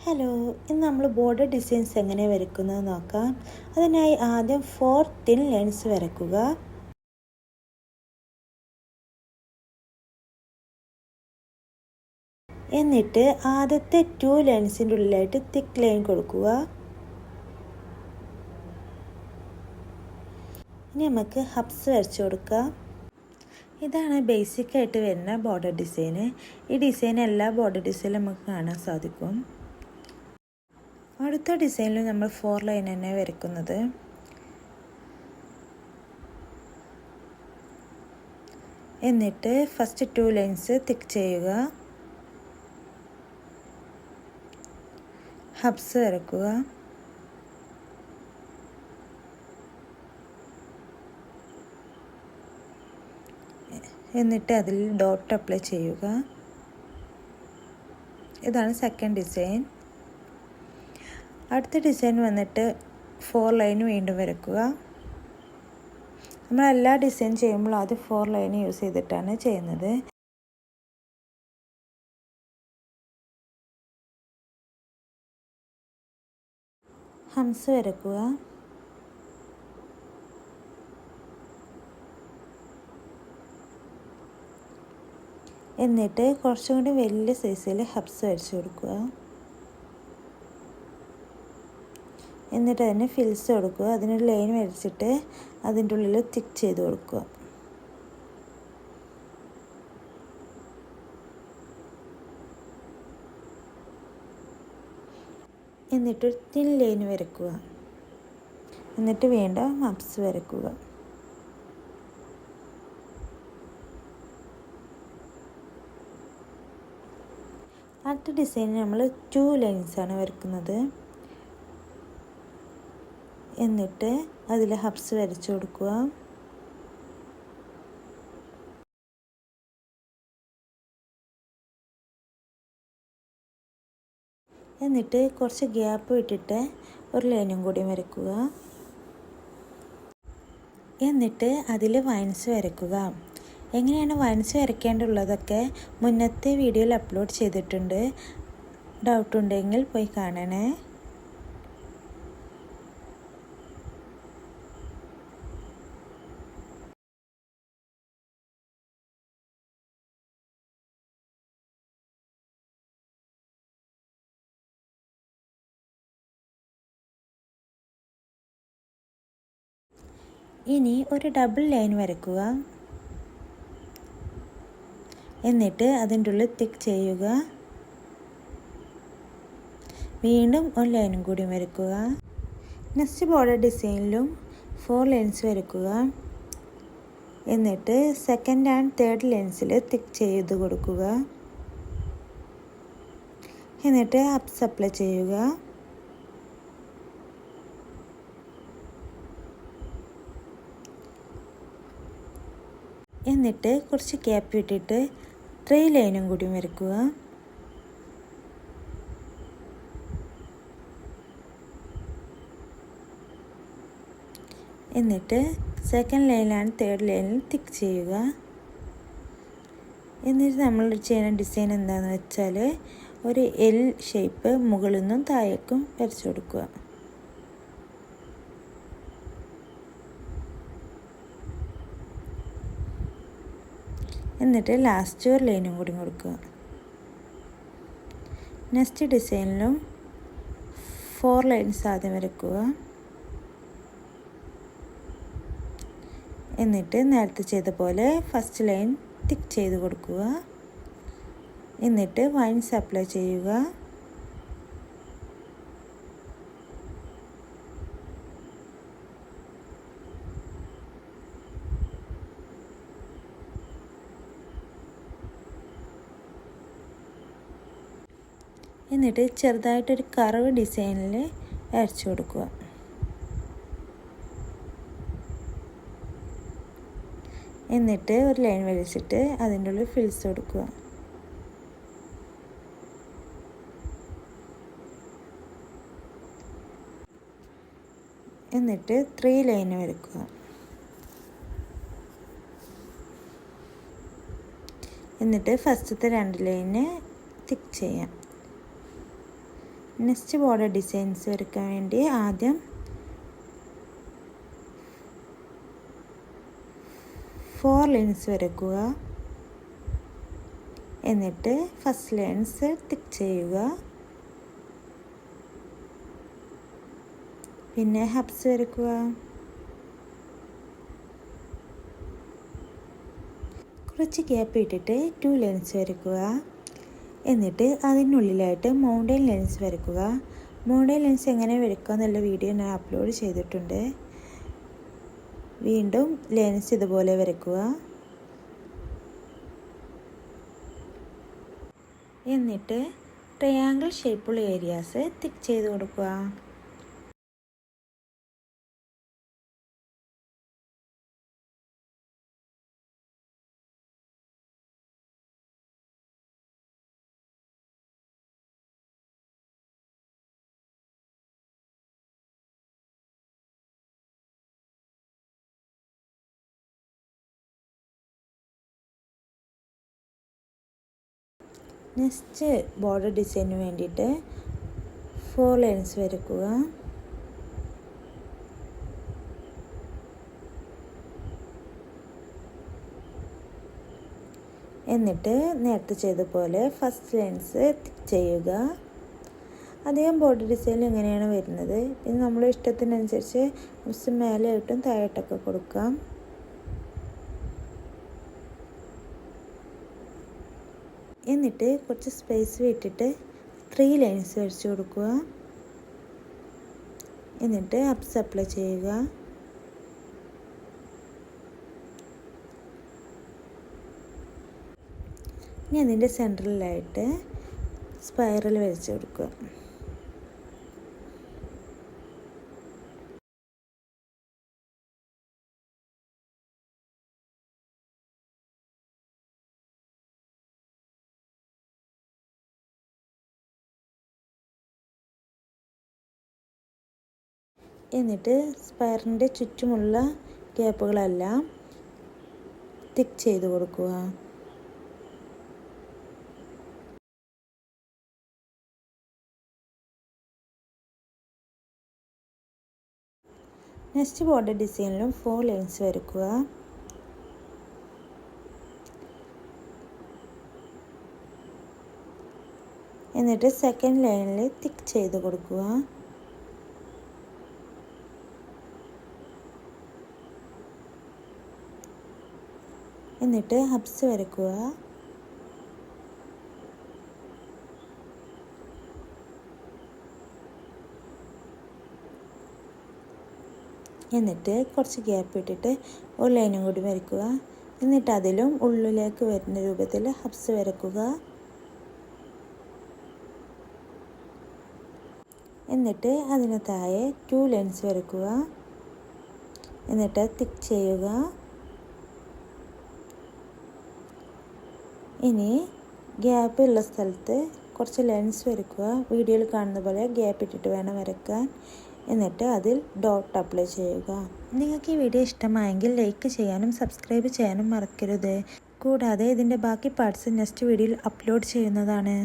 Hello, ഇന്ന് നമ്മൾ border designs എങ്ങനെ വരയ്ക്കുന്നത് നോക്കാം. അതിനായി ആദ്യം 4 തിൻ ലൈൻസ് വരയ്ക്കുക. എന്നിട്ട് ആദ്യത്തെ 2 ലൈൻസിൻ്റെ ഉള്ളിലായിട്ട് തിക്ക് ലൈൻ കൊടുക്കുക. ഇനി നമുക്ക് ഹബ്സ് വരച്ചു കൊടുക്കാം. ഇതാണ് ബേസിക്കായിട്ട് വരുന്ന ബോർഡർ ഡിസൈന്. ഈ ഡിസൈൻ എല്ലാ ബോർഡർ ഡിസൈനിലും നമുക്ക് കാണാൻ സാധിക്കും. അടുത്ത ഡിസൈനിൽ നമ്മൾ 4 ലൈൻ തന്നെ വരയ്ക്കുന്നത്. എന്നിട്ട് ഫസ്റ്റ് 2 ലൈൻസ് തിക്ക് ചെയ്യുക. ഹബ്സ് വരയ്ക്കുക. എന്നിട്ട് അതിൽ ഡോട്ട് അപ്ലൈ ചെയ്യുക. ഇതാണ് സെക്കൻഡ് ഡിസൈൻ. അടുത്ത ഡിസൈൻ വന്നിട്ട് 4 ലൈൻ വീണ്ടും വരയ്ക്കുക. നമ്മൾ എല്ലാ ഡിസൈൻ ചെയ്യുമ്പോൾ ആദ്യം 4 ലൈൻ യൂസ് ചെയ്തിട്ടാണ് ചെയ്യുന്നത്. ഹംസ് വരയ്ക്കുക. എന്നിട്ട് കുറച്ചും കൂടി വലിയ സൈസിൽ ഹബ്സ് വരച്ചു കൊടുക്കുക. എന്നിട്ട് അതിന് ഫിൽസ് കൊടുക്കുക. അതിനൊരു ലൈൻ വരച്ചിട്ട് അതിൻ്റെ ഉള്ളിൽ തിക്ക് ചെയ്ത് കൊടുക്കുക. എന്നിട്ടൊരു തിൻ ലൈൻ വരയ്ക്കുക. എന്നിട്ട് വീണ്ടും ഹബ്സ് വരയ്ക്കുക. അടുത്ത ഡിസൈനിൽ നമ്മൾ 2 ലൈൻസാണ് വരയ്ക്കുന്നത്. എന്നിട്ട് അതിൽ ഹബ്സ് വരച്ചു കൊടുക്കുക. എന്നിട്ട് കുറച്ച് ഗ്യാപ്പ് വിട്ടിട്ട് ഒരു ലൈനും കൂടി വരയ്ക്കുക. എന്നിട്ട് അതിൽ വൈൻസ് വരയ്ക്കുക. എങ്ങനെയാണ് വൈൻസ് വരയ്ക്കേണ്ടുള്ളതൊക്കെ മുന്നത്തെ വീഡിയോയിൽ അപ്ലോഡ് ചെയ്തിട്ടുണ്ട്. ഡൗട്ട് ഉണ്ടെങ്കിൽ പോയി കാണണേ. ഇനി ഒരു ഡബിൾ ലൈൻ വരയ്ക്കുക. എന്നിട്ട് അതിൻ്റെ ഉള്ളിൽ തിക്ക് ചെയ്യുക. വീണ്ടും ഒരു ലൈനും കൂടി വരയ്ക്കുക. നെക്സ്റ്റ് ബോർഡർ ഡിസൈനിലും 4 ലൈൻസ് വരയ്ക്കുക. എന്നിട്ട് സെക്കൻഡ് ആൻഡ് തേർഡ് ലൈൻസിൽ തിക്ക് ചെയ്ത് കൊടുക്കുക. എന്നിട്ട് ഹബ്സ് അപ്ലൈ ചെയ്യുക. എന്നിട്ട് കുറച്ച് ഗ്യാപ്പ് ഇട്ടിട്ട് 3 ലൈനും കൂടി വരയ്ക്കുക. എന്നിട്ട് സെക്കൻഡ് ലൈനിലാണ് തേർഡ് ലൈനിൽ തിക്ക് ചെയ്യുക. എന്നിട്ട് നമ്മൾ ചെയ്യുന്ന ഡിസൈൻ എന്താണെന്ന് വെച്ചാൽ ഒരു എൽ ഷേപ്പ് മുകളിൽ നിന്നും താഴേക്കും വരച്ചു കൊടുക്കുക. എന്നിട്ട് ലാസ്റ്റ് ഒരു ലൈനും കൂടി കൊടുക്കുക. നെക്സ്റ്റ് ഡിസൈനിലും 4 ലൈൻസ് ആദ്യം വരയ്ക്കുക. എന്നിട്ട് നേരത്തെ ചെയ്ത പോലെ ഫസ്റ്റ് ലൈൻ തിക്ക് ചെയ്ത് കൊടുക്കുക. എന്നിട്ട് വൈൻസ് അപ്ലൈ ചെയ്യുക. എന്നിട്ട് ചെറുതായിട്ടൊരു കർവ് ഡിസൈനിൽ വരച്ചു കൊടുക്കുക. എന്നിട്ട് ഒരു ലൈൻ വരച്ചിട്ട് അതിൻ്റെ ഉള്ളിൽ ഫിൽസ് കൊടുക്കുക. എന്നിട്ട് 3 ലൈൻ വരയ്ക്കുക. എന്നിട്ട് ഫസ്റ്റത്തെ 2 ലൈന് തിക്ക് ചെയ്യാം. നെക്സ്റ്റ് ബോർഡർ ഡിസൈൻസ് വരയ്ക്കാൻ വേണ്ടി ആദ്യം 4 ലൈൻസ് വരയ്ക്കുക. എന്നിട്ട് ഫസ്റ്റ് ലൈൻസ് ടിക്ക് ചെയ്യുക. പിന്നെ ഹബ്സ് വരയ്ക്കുക. കുറച്ച് ഗ്യാപ്പ് ഇട്ടിട്ട് 2 ലൈൻസ് വരയ്ക്കുക. എന്നിട്ട് അതിനുള്ളിലായിട്ട് മൗണ്ടൻ ലൈൻസ് വരയ്ക്കുക. മൗണ്ടൻ ലൈൻസ് എങ്ങനെ വരയ്ക്കുക എന്നുള്ള വീഡിയോ ഞാൻ അപ്ലോഡ് ചെയ്തിട്ടുണ്ട്. വീണ്ടും ലൈൻസ് ഇതുപോലെ വരയ്ക്കുക. എന്നിട്ട് ട്രയാങ്കിൾ ഷേപ്പുള്ള ഏരിയാസ് ടിക്ക് ചെയ്ത് കൊടുക്കുക. നെക്സ്റ്റ് ബോർഡർ ഡിസൈനിന് വേണ്ടിയിട്ട് 4 ലൈൻസ് വരയ്ക്കുക. എന്നിട്ട് നേരത്തെ ചെയ്ത പോലെ ഫസ്റ്റ് ലൈൻസ് ടിക്ക് ചെയ്യുക. അധികം ബോർഡർ ഡിസൈനിൽ ഇങ്ങനെയാണ് വരുന്നത്. ഇത് നമ്മുടെ ഇഷ്ടത്തിനനുസരിച്ച് കുറച്ച് മേലെയായിട്ടും താഴോട്ടൊക്കെ കൊടുക്കാം. എന്നിട്ട് കുറച്ച് സ്പേസ് വിട്ടിട്ട് 3 ലൈൻസ് വരച്ച് കൊടുക്കുക. എന്നിട്ട് ഹബ്സ് അപ്ലൈ ചെയ്യുക. ഇനി അതിൻ്റെ സെൻറ്ററിലായിട്ട് സ്പൈറൽ വരച്ച് കൊടുക്കുക. എന്നിട്ട് സ്പൈറലിൻ്റെ ചുറ്റുമുള്ള ഗ്യാപ്പുകളെല്ലാം ടിക്ക് ചെയ്ത് കൊടുക്കുക. നെക്സ്റ്റ് ബോർഡർ ഡിസൈനിലും 4 ലൈൻസ് വരയ്ക്കുക. എന്നിട്ട് സെക്കൻഡ് ലൈനിൽ ടിക്ക് ചെയ്ത് കൊടുക്കുക. എന്നിട്ട് ഹബ്സ് വരയ്ക്കുക. എന്നിട്ട് കുറച്ച് ഗ്യാപ്പ് ഇട്ടിട്ട് ഒരു ലൈനും കൂടി വരയ്ക്കുക. എന്നിട്ട് അതിലും ഉള്ളിലേക്ക് വരുന്ന രൂപത്തിൽ ഹബ്സ് വരയ്ക്കുക. എന്നിട്ട് അതിന് താഴെ 2 ലൈൻസ് വരയ്ക്കുക. എന്നിട്ട് ടിക്ക് ചെയ്യുക. ഇനി ഗ്യാപ്പ് ഉള്ള സ്ഥലത്ത് കുറച്ച് ലൈൻസ് വരയ്ക്കുക. വീഡിയോയിൽ കാണുന്ന പോലെ ഗ്യാപ്പ് ഇട്ടിട്ട് വേണം വരയ്ക്കാൻ. എന്നിട്ട് അതിൽ ഡോട്ട് അപ്ലൈ ചെയ്യുക. നിങ്ങൾക്ക് ഈ വീഡിയോ ഇഷ്ടമായെങ്കിൽ ലൈക്ക് ചെയ്യാനും സബ്സ്ക്രൈബ് ചെയ്യാനും മറക്കരുത്. കൂടാതെ ഇതിൻ്റെ ബാക്കി പാർട്സ് നെക്സ്റ്റ് വീഡിയോയിൽ അപ്ലോഡ് ചെയ്യുന്നതാണ്.